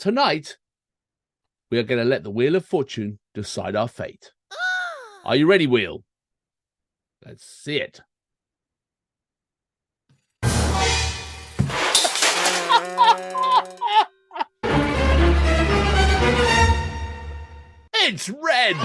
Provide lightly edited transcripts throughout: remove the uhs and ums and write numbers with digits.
Tonight, we are going to let the Wheel of Fortune decide our fate. Are you ready, Wheel? Let's see it. It's red!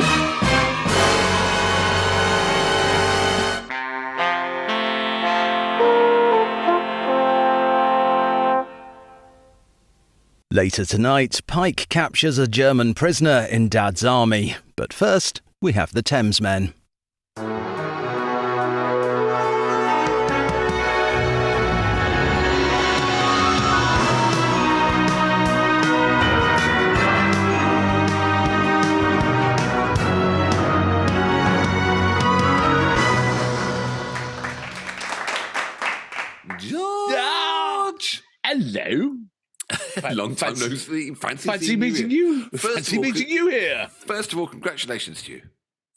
Later tonight, Pike captures a German prisoner in Dad's army. But first, we have the Thamesmen. George! Hello. Long time no see. Fancy meeting you. Fancy meeting you here. First of all, congratulations to you.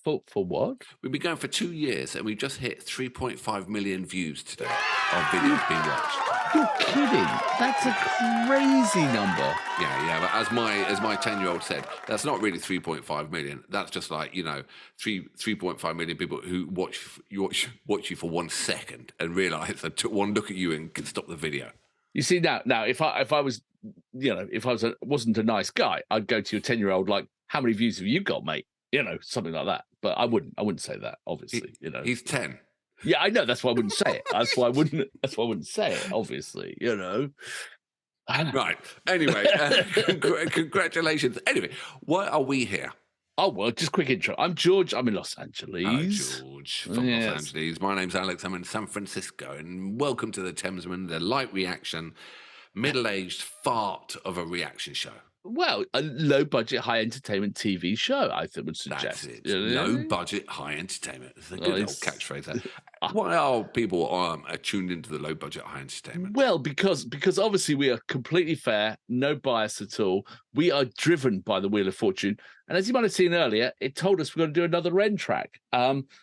For what? We've been going for 2 years and we've just hit 3.5 million views today of videos being watched. You're kidding. That's a crazy number. Yeah, but as my 10-year-old said, that's not really 3.5 million. That's just like, 3.5 million people who watch you for 1 second and realise and took one look at you and can stop the video. You see now if I was, wasn't a nice guy, I'd go to your 10-year-old like, how many views have you got, mate? Something like that. But I wouldn't say that, obviously. He's 10. Yeah, I know. That's why I wouldn't say it. That's why I wouldn't say it. Obviously, Right. Anyway, congratulations. Anyway, why are we here? Oh, well, just quick intro. I'm George. I'm in Los Angeles. George from Los Angeles. My name's Alex. I'm in San Francisco. And welcome to the Thamesmen, the light reaction, middle-aged fart of a reaction show. Well, a low-budget, high-entertainment TV show, I would suggest. That's it. Low-budget, high entertainment. It's a good old catchphrase there. Why are people tuned into the low-budget, high entertainment? Well, because obviously we are completely fair, no bias at all. We are driven by the Wheel of Fortune. And as you might have seen earlier, it told us we're going to do another Ren track.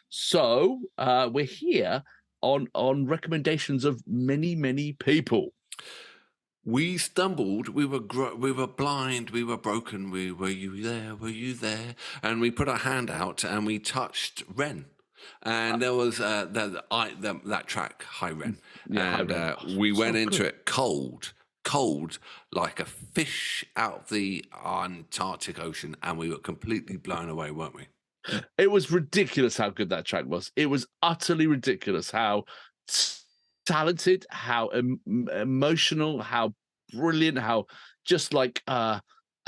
So we're here on recommendations of many, many people. We stumbled, we were blind, we were broken, were you there? And we put our hand out and we touched Ren. And there was that track, High Ren. Yeah, and we went into it cold like a fish out of the Antarctic Ocean, and we were completely blown away, weren't we? It was ridiculous how good that track was. It was utterly ridiculous how talented, how emotional, how brilliant, how just like a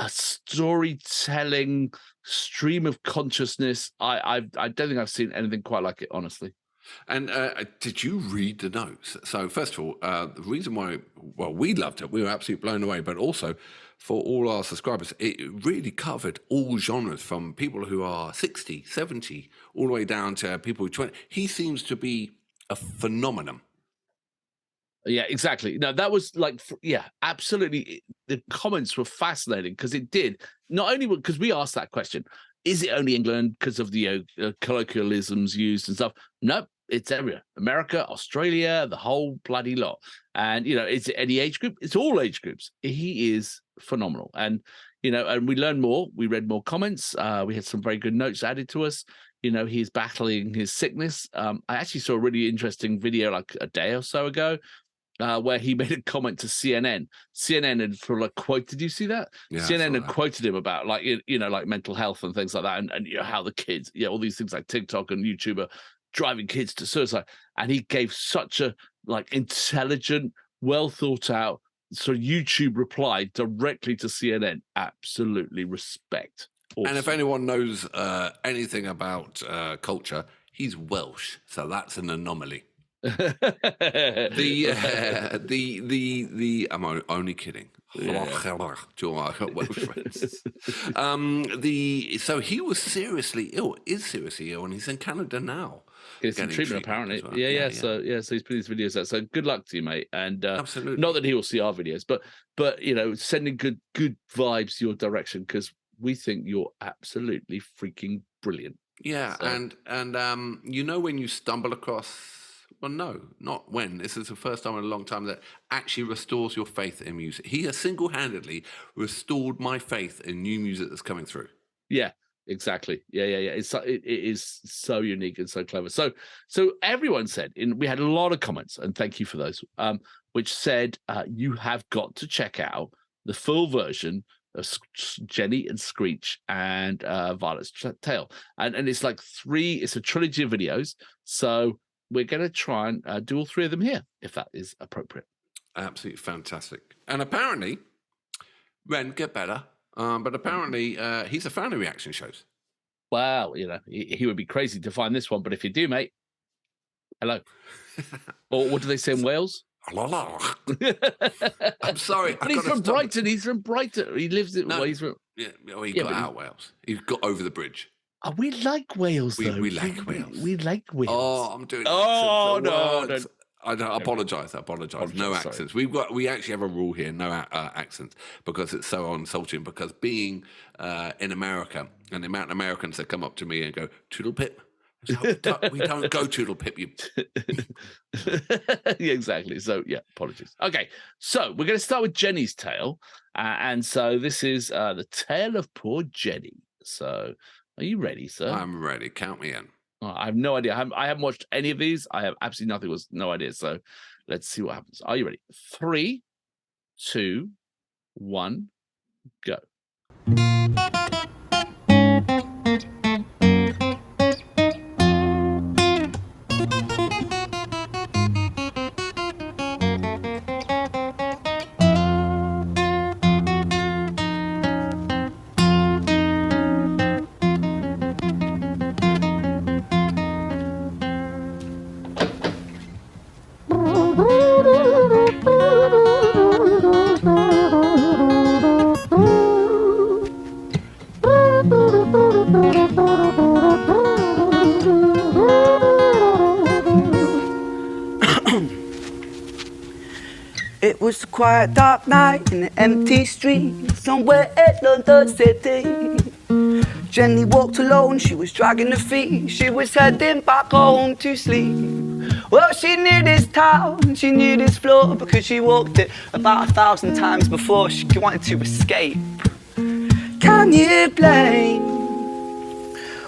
storytelling stream of consciousness. I don't think I've seen anything quite like it, honestly. And did you read the notes? So first of all, the reason why, we loved it, we were absolutely blown away, but also for all our subscribers, it really covered all genres, from people who are 60, 70, all the way down to people who are 20. He seems to be a phenomenon. Yeah, exactly. No, that was like, absolutely. The comments were fascinating because it did, not only because we asked that question, is it only England because of the colloquialisms used and stuff? Nope, it's everywhere. America, Australia, the whole bloody lot. And, is it any age group? It's all age groups. He is phenomenal. And, and we learned more. We read more comments. We had some very good notes added to us. He's battling his sickness. I actually saw a really interesting video like a day or so ago, where he made a comment to CNN. CNN had for like quote. Did you see that? Yeah, CNN had quoted him about like like mental health and things like that, and how the kids, all these things like TikTok and YouTube are driving kids to suicide. And he gave such a like intelligent, well thought out sort of YouTube reply directly to CNN. Absolutely respect. Awesome. And if anyone knows anything about culture, he's Welsh, so that's an anomaly. I'm only kidding. Yeah. Welsh friends. So he was seriously ill, is seriously ill, and he's in Canada now. Getting some treatment apparently. Well. Yeah. So he's put these videos out. So good luck to you, mate. And absolutely, not that he will see our videos, but sending good vibes your direction, because we think you're absolutely freaking brilliant. Yeah, so. and when you stumble across Well, no, not when. This is the first time in a long time that actually restores your faith in music. He has single-handedly restored my faith in new music that's coming through. Yeah, exactly. Yeah. It is so unique and so clever. So everyone said, we had a lot of comments, and thank you for those, which said you have got to check out the full version of Jenny and Screech and Violet's Tale, and it's like it's a trilogy of videos. So we're going to try and do all three of them here, if that is appropriate. Absolutely fantastic. And apparently, Ren, get better. But apparently, he's a fan of reaction shows. Well, he would be crazy to find this one, but if you do, mate, hello. Or what do they say in Wales? I'm sorry. But he's from Brighton. He's from Brighton. He lives in. No, He's from. Yeah, well, he got out of Wales. He got over the bridge. Oh, we like Wales, though. We like Wales. We like Wales. Oh, I'm doing. Oh no! I apologise. No accents. Sorry. We actually have a rule here: no accents, because it's so insulting. Because being in America, and the amount of Americans that come up to me and go "Toodle pip," we don't go "Toodle pip." You. Yeah, exactly. So yeah, apologies. Okay, so we're going to start with Jenny's tale, and so this is the tale of poor Jenny. So, are you ready, sir? I'm ready. Count me in. Oh, I have no idea. I haven't watched any of these. I have absolutely nothing. No idea. So let's see what happens. Are you ready? 3, 2, 1, go. It was a quiet, dark night in an empty street somewhere in London City. Jenny walked alone, she was dragging her feet. She was heading back home to sleep. Well, she knew this town, she knew this floor, because she walked it about 1,000 times before. She wanted to escape. Can you blame?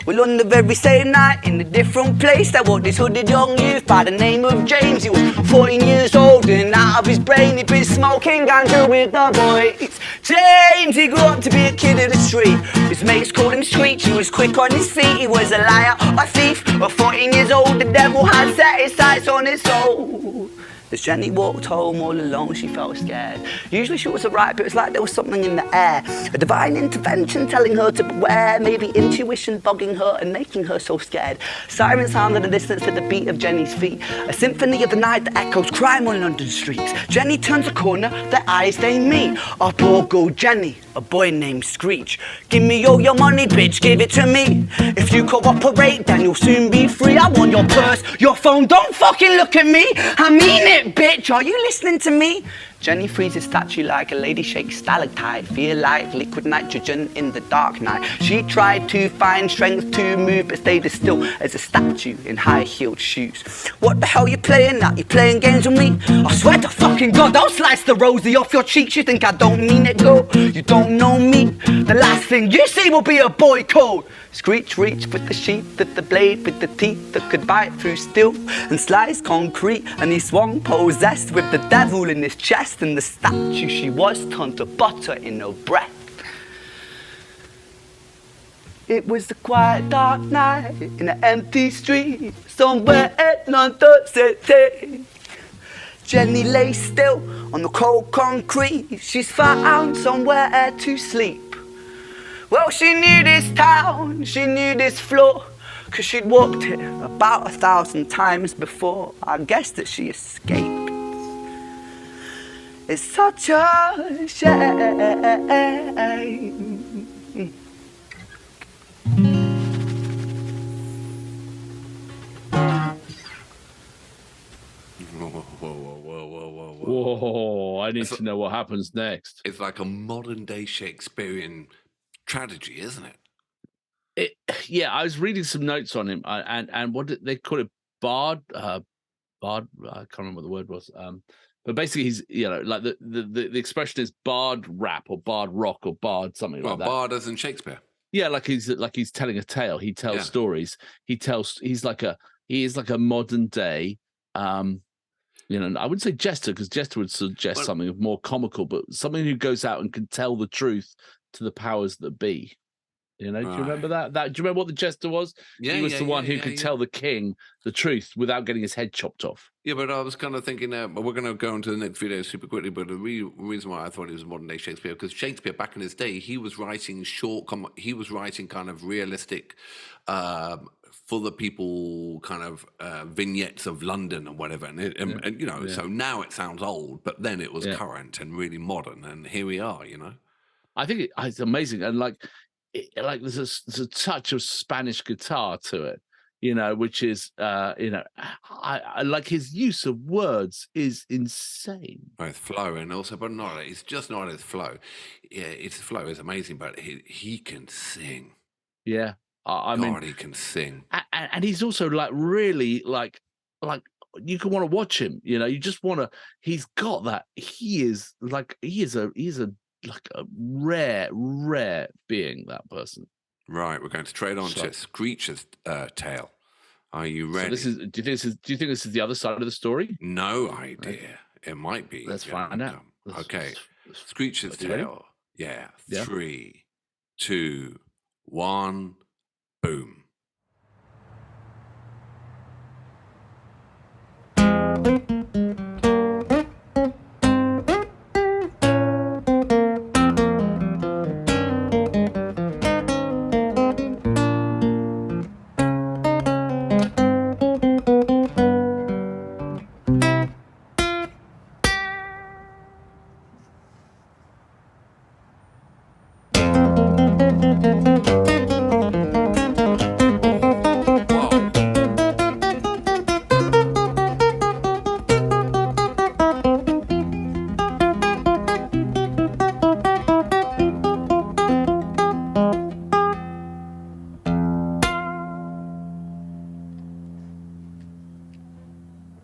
Well, on the very same night, in a different place, there walked this hooded young youth by the name of James. He was 14 years old and out of his brain. He'd been smoking ganja with the boys. James, he grew up to be a kid of the street. His mates called him Screech. He was quick on his feet. He was a liar, a thief. At 14 years old, the devil had set his sights on his soul. As Jenny walked home all alone, she felt scared. Usually she was alright, but it was like there was something in the air. A divine intervention telling her to beware. Maybe intuition bugging her and making her so scared. Sirens sound in the distance to the beat of Jenny's feet. A symphony of the night that echoes crime on London streets. Jenny turns a corner, their eyes they meet. Up poor go Jenny, a boy named Screech. Give me all your money, bitch, give it to me. If you cooperate, then you'll soon be free. I want your purse, your phone, don't fucking look at me. I mean it. Bitch, are you listening to me? Jenny frees a statue like a lady shakes stalactite. Feel like liquid nitrogen in the dark night. She tried to find strength to move, but stayed as still as a statue in high-heeled shoes. What the hell you playing at? You playing games with me? I swear to fucking God, I'll slice the rosy off your cheeks. You think I don't mean it, girl? You don't know me. The last thing you see will be a boy code. Screech reached with the sheath of the blade, with the teeth that could bite through steel and slice concrete. And he swung possessed with the devil in his chest, and the statue she was turned to butter in her breath. It was a quiet, dark night in an empty street somewhere in London City. Jenny lay still on the cold concrete. She's found somewhere to sleep. Well, she knew this town, she knew this floor, 'cause she'd walked it about 1,000 times before. I guess that she escaped. It's such a shame. Whoa, I need to know what happens next. It's like a modern day Shakespearean tragedy, isn't it? Yeah, I was reading some notes on him, and what did they call it? Bard, bard. I can't remember what the word was. But basically, he's like the expression is bard rap or bard rock or bard something like that. Bard as in Shakespeare. Yeah, like he's telling a tale. He tells stories. He's like a modern day. I wouldn't say jester, because jester would suggest something more comical, but something who goes out and can tell the truth to the powers that be. Do you remember that? Do you remember what the jester was? Yeah, he was the one who could tell the king the truth without getting his head chopped off. Yeah, but I was kind of thinking, we're going to go into the next video super quickly, but the reason why I thought it was modern day Shakespeare, because Shakespeare back in his day, he was writing kind of realistic, for the people kind of vignettes of London and whatever. And so now it sounds old, but then it was current and really modern. And here we are, I think it's amazing. And there's a touch of Spanish guitar to it, which is, I like his use of words is insane. Both flow and also, but it's just not his flow. Yeah, his flow is amazing, but he can sing. Yeah. I mean, he can sing. And he's also really like you can want to watch him, you just want to, he's got that. He is a rare being, that person. Right, we're going to trade on to Screech's tale. Are you ready? So do you think this is the other side of the story? No idea. It might be. Let's find out. Okay. Screech's tale. Yeah. 3, 2, 1, boom.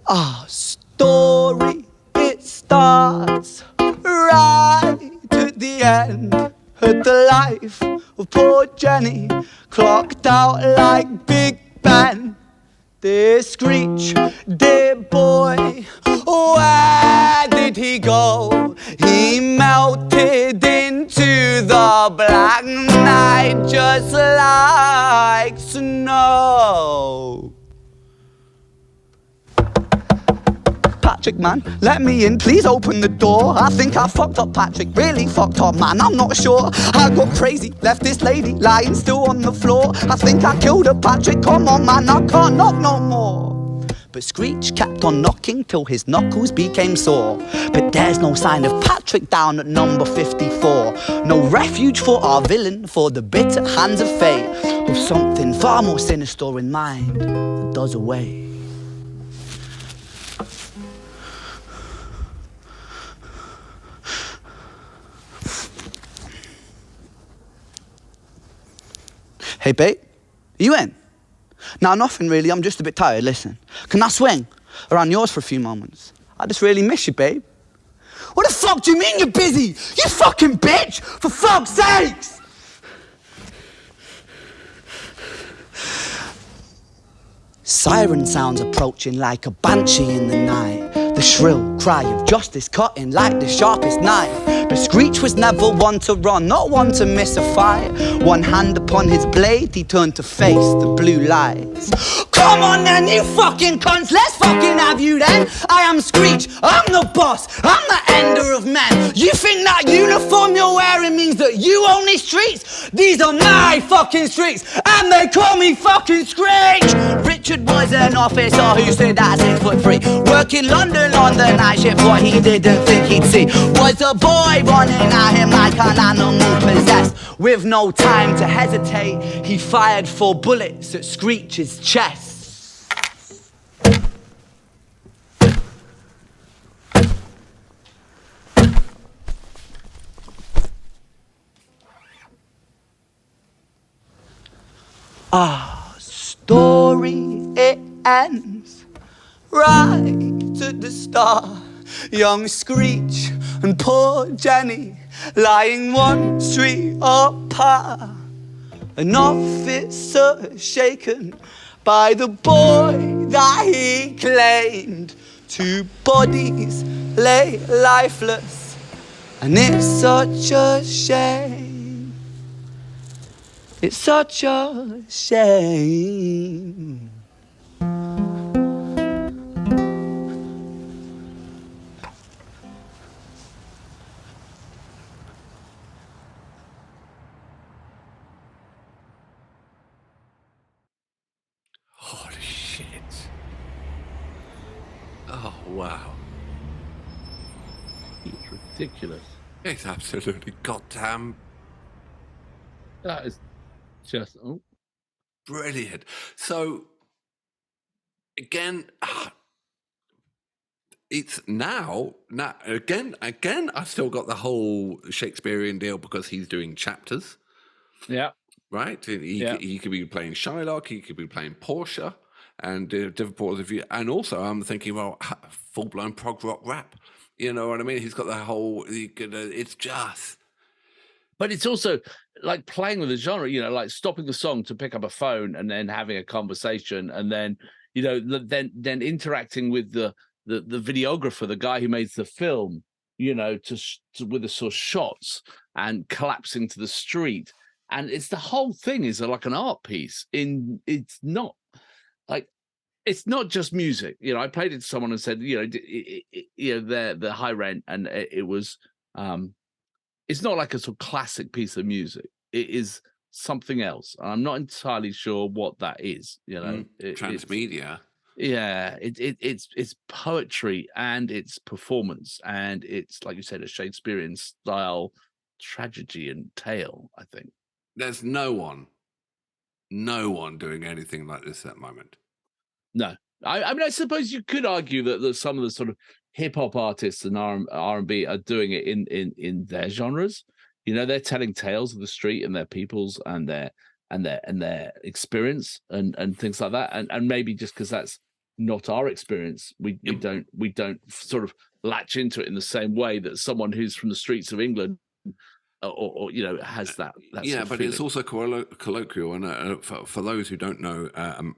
Our story, it starts right at the end. At the life of poor Jenny, clocked out like Big Ben. Dear Screech, dear boy, where did he go? He melted into the black night just like snow. Patrick, man, let me in, please open the door. I think I fucked up, Patrick, really fucked up, man, I'm not sure. I got crazy, left this lady lying still on the floor. I think I killed her, Patrick, come on, man, I can't knock no more. But Screech kept on knocking till his knuckles became sore. But there's no sign of Patrick down at number 54. No refuge for our villain, for the bitter hands of fate, with something far more sinister in mind that does away. Hey, babe, are you in? Nah, nothing really, I'm just a bit tired, listen. Can I swing around yours for a few moments? I just really miss you, babe. What the fuck do you mean you're busy? You fucking bitch! For fuck's sakes! Siren sounds approaching like a banshee in the night. The shrill cry of justice cutting like the sharpest knife. But Screech was never one to run, not one to miss a fight. One hand upon his blade, he turned to face the blue lights. Come on then, you fucking cunts, let's fucking have you then. I am Screech, I'm the boss, I'm the ender of men. You think that uniform you're wearing means that you own these streets? These are my fucking streets, and they call me fucking Screech. Richard was an officer who stood at 6'3", working London on the night shift. What he didn't think he'd see was a boy running at him like an animal possessed. With no time to hesitate, he fired 4 bullets at Screech's chest. Our story, it ends right at the start. Young Screech and poor Jenny lying one street apart. An officer shaken by the boy that he claimed. 2 bodies lay lifeless, and it's such a shame. It's such a shame. Holy shit. Oh, wow. It's ridiculous. It's absolutely goddamn That is just brilliant. So, again, it's now again, I've still got the whole Shakespearean deal because he's doing chapters. yeah. Right? He could be playing Shylock, he could be playing Portia, and different points of view. And also, I'm thinking, well, full blown prog rock rap. You know what I mean? He's got the whole. It's just. But it's also like playing with the genre, you know, like stopping the song to pick up a phone and then having a conversation, and then, you know, then interacting with the videographer, the guy who made the film, you know, with the sort of shots and collapsing to the street. And it's the whole thing is like an art piece. It's not just music. You know, I played it to someone and said, you know, the high rent, and it was. It's not like a sort of classic piece of music. It is something else. I'm not entirely sure what that is. You know, Transmedia. It's poetry and it's performance, and it's, like you said, a Shakespearean style tragedy and tale. I think there's no one doing anything like this at the moment. No, I mean, I suppose you could argue that some of the sort of hip hop artists and R&B are doing it in their genres. You know, they're telling tales of the street and their peoples and their experience and things like that. And maybe just because that's not our experience, we don't sort of latch into it in the same way that someone who's from the streets of England or you know, has that yeah, sort of but feeling. it's also colloquial, and for those who don't know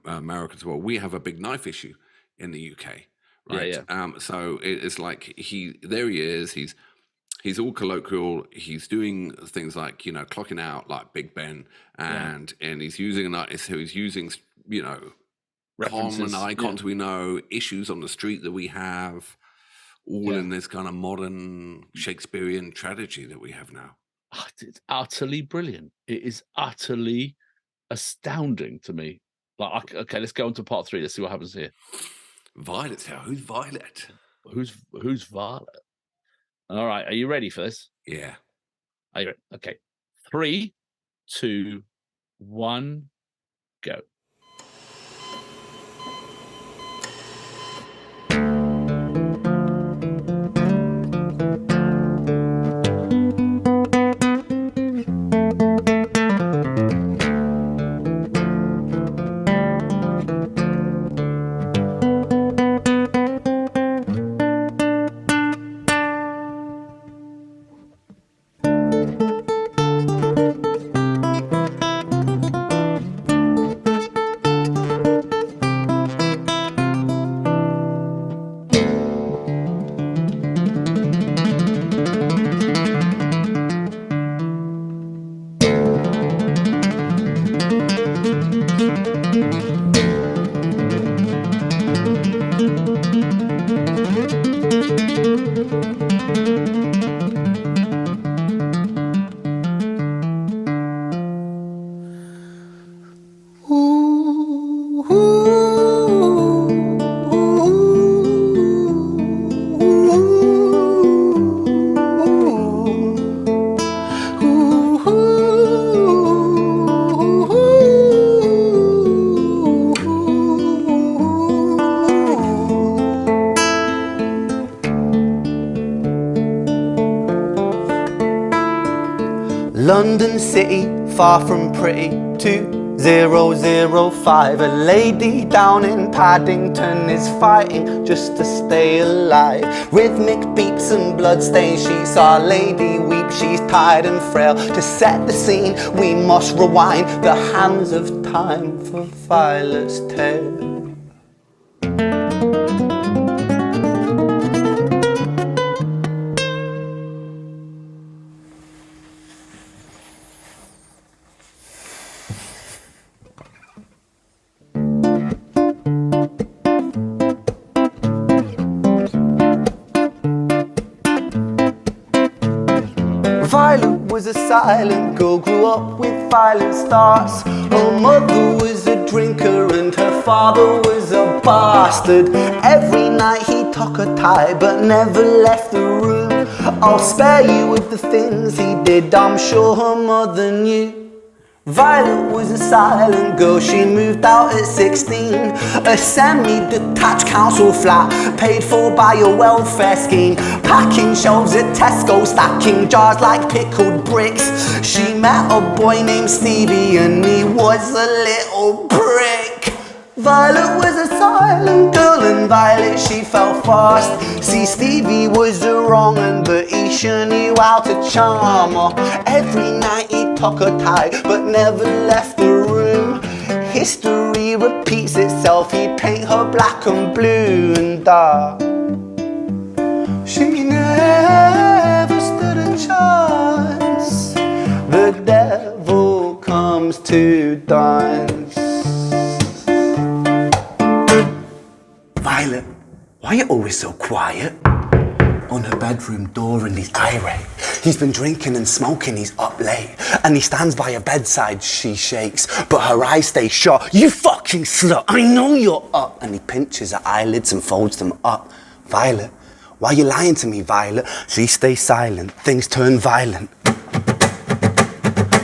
Americans well, we have a big knife issue in the UK, right? Yeah. So it's like there he is, he's all colloquial, he's doing things like, you know, clocking out like Big Ben, and he's using an artist who's using, you know, common icons we know, issues on the street that we have, all in this kind of modern Shakespearean tragedy that we have now. It's utterly brilliant. It is utterly astounding to me. Like, okay, let's go on to part 3. Let's see what happens here. Violet's here. Who's Violet? Who's Violet? All right, are you ready for this? Yeah. Are you ready? Okay. 3, 2, 1, go. London city, far from pretty, too 005. A lady down in Paddington is fighting just to stay alive. Rhythmic beeps and bloodstains, she saw a lady weep. She's tired and frail. To set the scene, we must rewind the hands of time for Violet's tale. Violet was a silent girl, grew up with violent starts. Her mother was a drinker and her father was a bastard. Every night he took her tie but never left the room. I'll spare you with the things he did, I'm sure her mother knew. Violet was a silent girl, she moved out at 16. A semi-detached council flat, paid for by a welfare scheme. Packing shelves at Tesco, stacking jars like pickled bricks. She met a boy named Stevie and he was a little prick. Violet was a silent girl and Violet she fell fast. See, Stevie was a wrong un, but he sure knew how to charm her. Every night he took her tie but never left the room. History repeats itself, he'd paint her black and blue and dark. She never stood a chance. The devil comes to dance. Violet, why are you always so quiet? On her bedroom door and he's irate. He's been drinking and smoking, he's up late. And he stands by her bedside, she shakes, but her eyes stay shut. You fucking slut, I know you're up. And he pinches her eyelids and folds them up. Violet, why are you lying to me, Violet? She stays silent, things turn violent.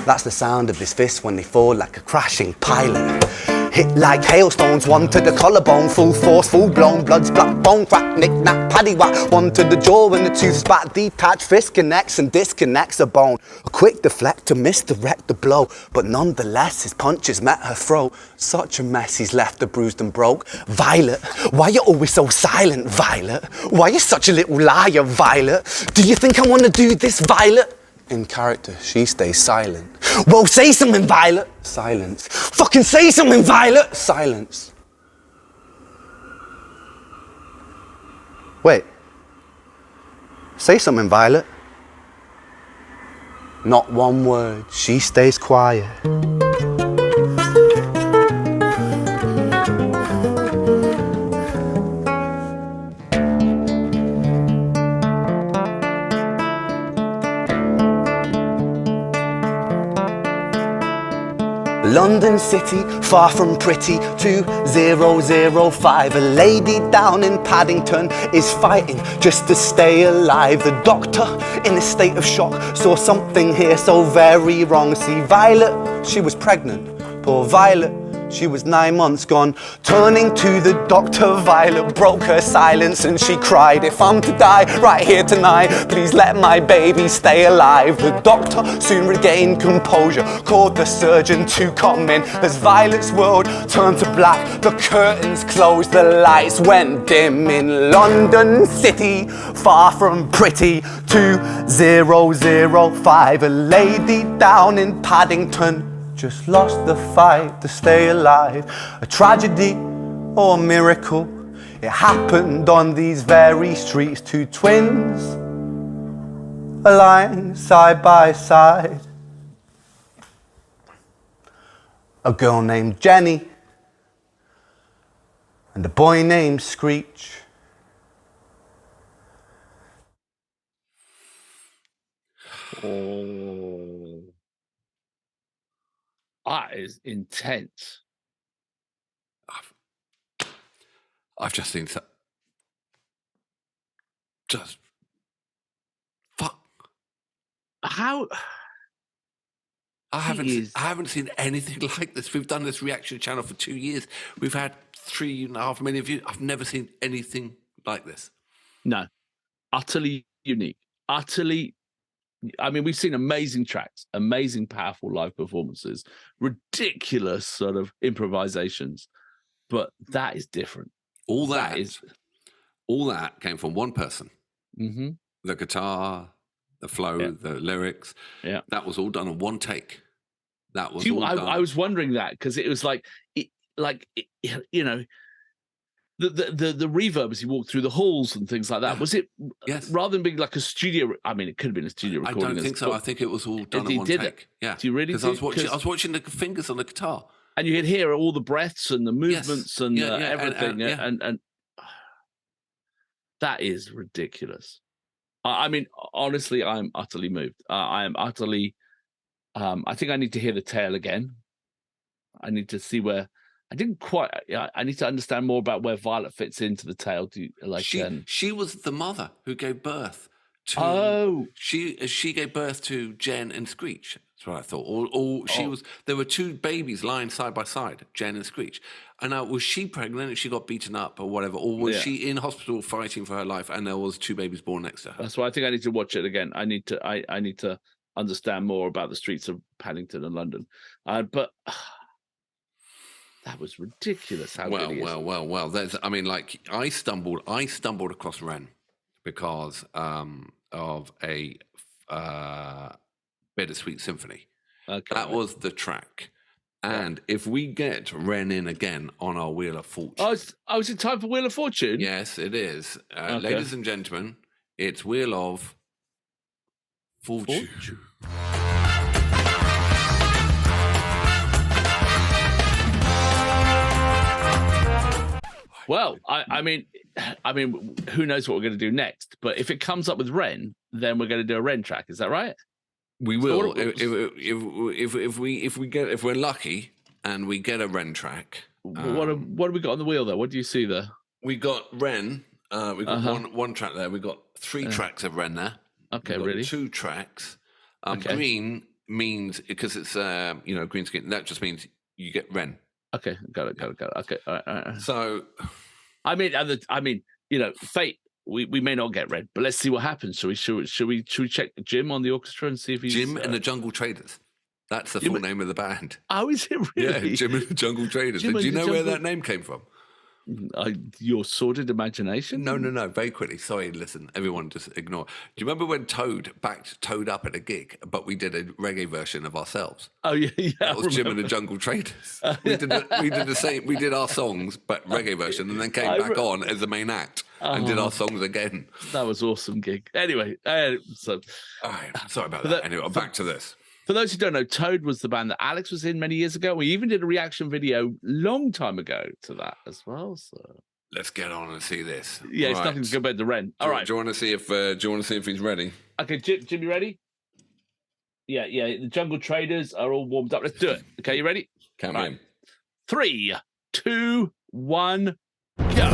That's the sound of his fists when they fall like a crashing pilot. Hit like hailstones, one to the collarbone, full force, full blown, blood's black bone, crack, knick, knack, paddywhack. One to the jaw and the tooth spat, detached fist connects and disconnects a bone. A quick deflect to misdirect the blow, but nonetheless his punches met her throat. Such a mess, he's left her bruised and broke. Violet, why you always so silent, Violet? Why you such a little liar, Violet? Do you think I wanna do this, Violet? In character, she stays silent. Well, say something, Violet. Silence. Fucking say something, Violet. Silence. Wait. Say something, Violet. Not one word. She stays quiet. London City, far from pretty, 2005. A lady down in Paddington is fighting just to stay alive. The doctor, in a state of shock, saw something here so very wrong. See, Violet, she was pregnant. Poor Violet, she was 9 months gone. Turning to the doctor, Violet broke her silence and she cried, if I'm to die right here tonight, please let my baby stay alive. The doctor soon regained composure, called the surgeon to come in. As Violet's world turned to black, the curtains closed, the lights went dim. In London City, far from pretty, 2005. A lady down in Paddington just lost the fight to stay alive. A tragedy or a miracle, it happened on these very streets. Two twins aligned side by side. A girl named Jenny and a boy named Screech. Oh, that is intense. I've just seen just fuck. How? I haven't seen anything like this. We've done this reaction channel for 2 years. We've had 3.5 million views. I've never seen anything like this. No, utterly unique, utterly I mean, we've seen amazing tracks, amazing, powerful live performances, ridiculous sort of improvisations, but that is different. All that came from one person. Mm-hmm. The guitar, the flow, the lyrics. Yeah, that was all done in one take. That was I was wondering that because it was like, you know, the reverb as you walk through the halls and things like that. Was it rather than being like a studio? I mean, it could have been a studio recording. I don't think so. I think it was all done in one take. It. Yeah. Do you really? Because I was watching the fingers on the guitar, and you could hear all the breaths and the movements and everything, and that is ridiculous. I mean, honestly, I'm utterly moved. I am utterly. I think I need to hear the tale again. I need to see where. I didn't quite. I need to understand more about where Violet fits into the tale. She was the mother who gave birth to. Oh, she gave birth to Jen and Screech. That's what I thought. Or she was. There were two babies lying side by side, Jen and Screech. And now, was she pregnant and she got beaten up or whatever, or was she in hospital fighting for her life and there was two babies born next to her? That's why I think I need to watch it again. I need to understand more about the streets of Paddington and London, but. That was ridiculous. Well. There's, I mean, like I stumbled across Wren because of a Bittersweet Symphony. Okay, that was the track. And if we get Wren in again on our Wheel of Fortune, is it time for Wheel of Fortune? Yes, it is, ladies and gentlemen. It's Wheel of Fortune. Well, I mean, who knows what we're going to do next? But if it comes up with Wren, then we're going to do a Wren track. Is that right? We will. If we're lucky and we get a Wren track. What have we got on the wheel there? What do you see there? We got Wren. We got one track there. We got three tracks of Wren there. Okay, really? 2 tracks. Green means because it's green skin. That just means you get Wren. Okay, got it. Okay, all right. So, I mean, fate. We may not get Wren, but let's see what happens. Should we check Jim on the orchestra and see if he's Jim and the Jungle Traders? That's the full name of the band. Oh, is it really? Yeah, Jim and the Jungle Traders. Do you know where that name came from? Your sordid imagination? No. Very quickly. Sorry, listen. Everyone just ignore. Do you remember when Toad backed Toad up at a gig, but we did a reggae version of ourselves? Oh, yeah. That was Jim and the Jungle Traders. We did the same. We did our songs, but reggae version, and then came back on as the main act and did our songs again. That was awesome gig. Anyway, so... All right, sorry about that. Anyway, back to this. For those who don't know, Toad was the band that Alex was in many years ago. We even did a reaction video long time ago to that as well. So let's get on and see this. Yeah, it's nothing compared to Wren. All right. Do you want to see if he's ready? Okay, Jim, you ready? Yeah. The Jungle Traders are all warmed up. Let's do it. Okay, you ready? Count me in. 3, 2, 1, go.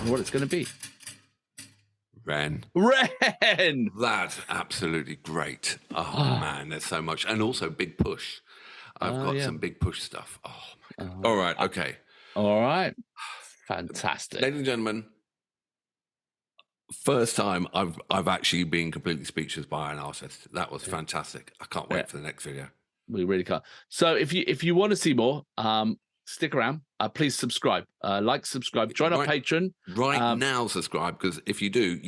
What it's going to be? Wren. That's absolutely great. Oh, man, there's so much. And also Big Push. I've got some Big Push stuff. Oh, my God. All right, okay. All right. Fantastic. Ladies and gentlemen, first time I've actually been completely speechless by an artist. That was fantastic. I can't wait for the next video. We really can't. So if you want to see more, stick around. Please subscribe. Subscribe. Join our Patreon. Now subscribe, because if you do,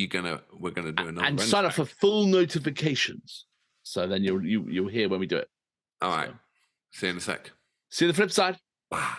we're gonna do another. And sign up for full notifications. So then you'll hear when we do it. All right. See you in a sec. See you on the flip side. Wow.